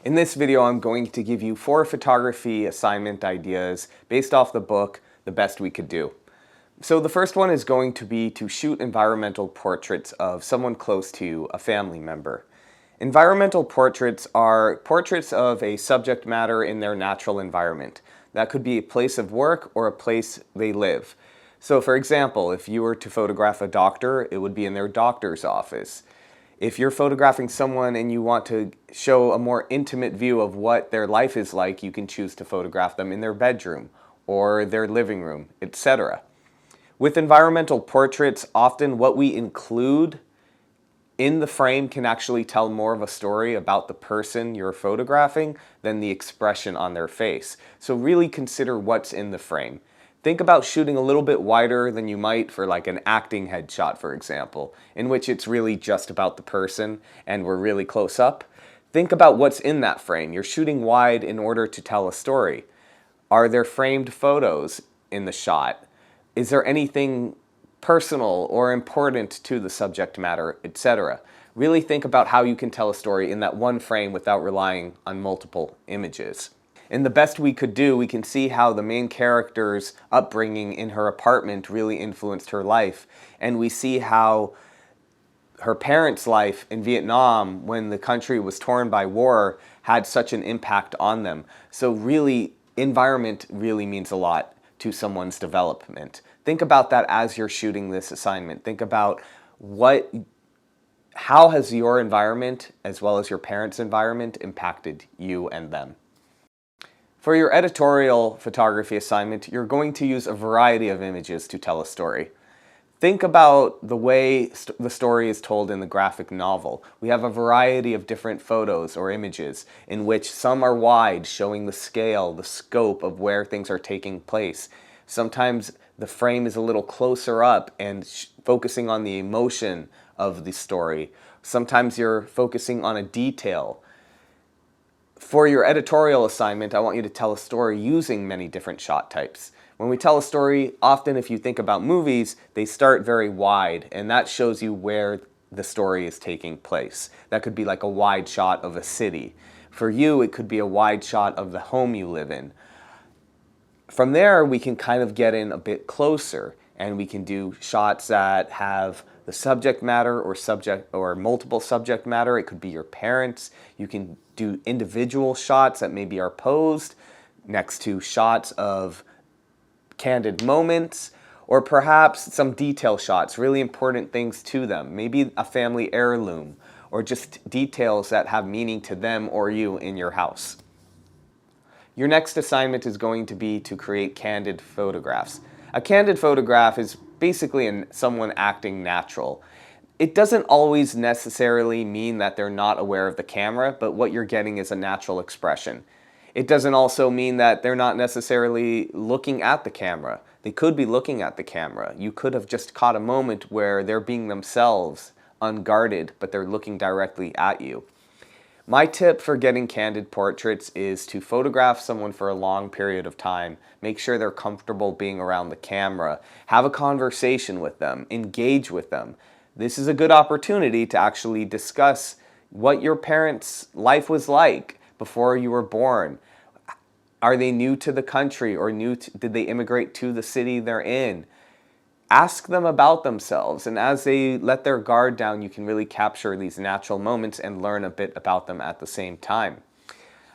In this video, I'm going to give you 4 photography assignment ideas based off the book, The Best We Could Do. So the first one is going to be to shoot environmental portraits of someone close to you, a family member. Environmental portraits are portraits of a subject matter in their natural environment. That could be a place of work or a place they live. So for example, if you were to photograph a doctor, it would be in their doctor's office. If you're photographing someone and you want to show a more intimate view of what their life is like, you can choose to photograph them in their bedroom or their living room, etc. With environmental portraits, often what we include in the frame can actually tell more of a story about the person you're photographing than the expression on their face. So really consider what's in the frame. Think about shooting a little bit wider than you might for like an acting headshot, for example, in which it's really just about the person and we're really close up. Think about what's in that frame. You're shooting wide in order to tell a story. Are there framed photos in the shot? Is there anything personal or important to the subject matter, etc.? Really think about how you can tell a story in that one frame without relying on multiple images. In The Best We Could Do, we can see how the main character's upbringing in her apartment really influenced her life. And we see how her parents' life in Vietnam, when the country was torn by war, had such an impact on them. So really, environment really means a lot to someone's development. Think about that as you're shooting this assignment. Think about how has your environment, as well as your parents' environment, impacted you and them. For your editorial photography assignment, you're going to use a variety of images to tell a story. Think about the way the story is told in the graphic novel. We have a variety of different photos or images in which some are wide, showing the scale, the scope of where things are taking place. Sometimes the frame is a little closer up and focusing on the emotion of the story. Sometimes you're focusing on a detail. For your editorial assignment, I want you to tell a story using many different shot types. When we tell a story, often if you think about movies, they start very wide, and that shows you where the story is taking place. That could be like a wide shot of a city. For you, it could be a wide shot of the home you live in. From there, we can kind of get in a bit closer, and we can do shots that have the subject matter or multiple subject matter. It could be your parents. You can do individual shots that maybe are posed next to shots of candid moments, or perhaps some detail shots, really important things to them. Maybe a family heirloom, or just details that have meaning to them or you in your house. Your next assignment is going to be to create candid photographs. A candid photograph is basically someone acting natural. It doesn't always necessarily mean that they're not aware of the camera, but what you're getting is a natural expression. It doesn't also mean that they're not necessarily looking at the camera. They could be looking at the camera. You could have just caught a moment where they're being themselves, unguarded, but they're looking directly at you. My tip for getting candid portraits is to photograph someone for a long period of time. Make sure they're comfortable being around the camera. Have a conversation with them. Engage with them. This is a good opportunity to actually discuss what your parents' life was like before you were born. Are they new to the country, or did they immigrate to the city they're in? Ask them about themselves, and as they let their guard down, you can really capture these natural moments and learn a bit about them at the same time.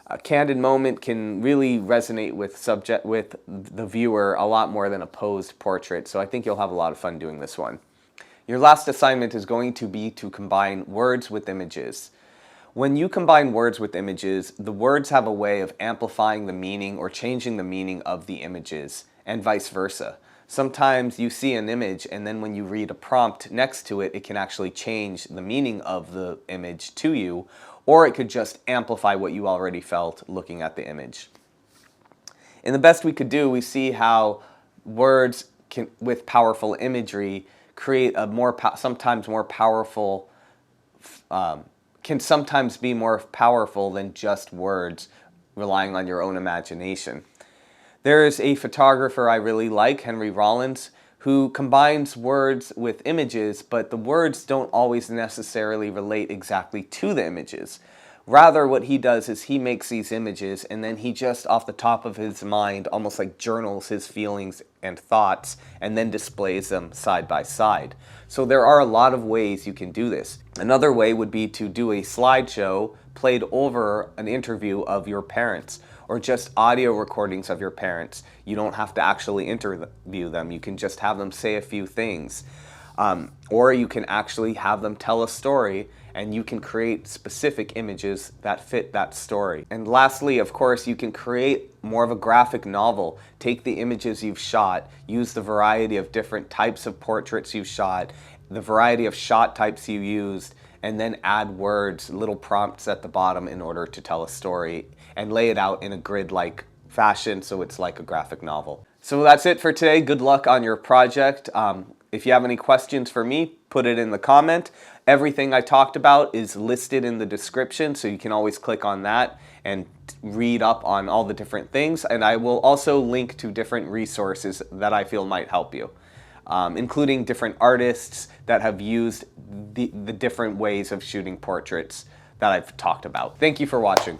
A candid moment can really resonate with the viewer a lot more than a posed portrait, so I think you'll have a lot of fun doing this one. Your last assignment is going to be to combine words with images. When you combine words with images, the words have a way of amplifying the meaning or changing the meaning of the images, and vice versa. Sometimes you see an image, and then when you read a prompt next to it, it can actually change the meaning of the image to you, or it could just amplify what you already felt looking at the image. In The Best We Could Do, we see how words with powerful imagery create a sometimes more powerful, can sometimes be more powerful than just words relying on your own imagination. There is a photographer I really like, Henry Rollins, who combines words with images, but the words don't always necessarily relate exactly to the images. Rather, what he does is he makes these images and then he just off the top of his mind almost like journals his feelings and thoughts and then displays them side by side. So there are a lot of ways you can do this. Another way would be to do a slideshow played over an interview of your parents, or just audio recordings of your parents. You don't have to actually interview them. You can just have them say a few things. Or you can actually have them tell a story, and you can create specific images that fit that story. And lastly, of course, you can create more of a graphic novel. Take the images you've shot, use the variety of different types of portraits you've shot, the variety of shot types you used, and then add words, little prompts at the bottom in order to tell a story, and lay it out in a grid-like fashion so it's like a graphic novel. So that's it for today. Good luck on your project. If you have any questions for me, put it in the comment. Everything I talked about is listed in the description, so you can always click on that and read up on all the different things. And I will also link to different resources that I feel might help you, including different artists that have used the different ways of shooting portraits that I've talked about. Thank you for watching.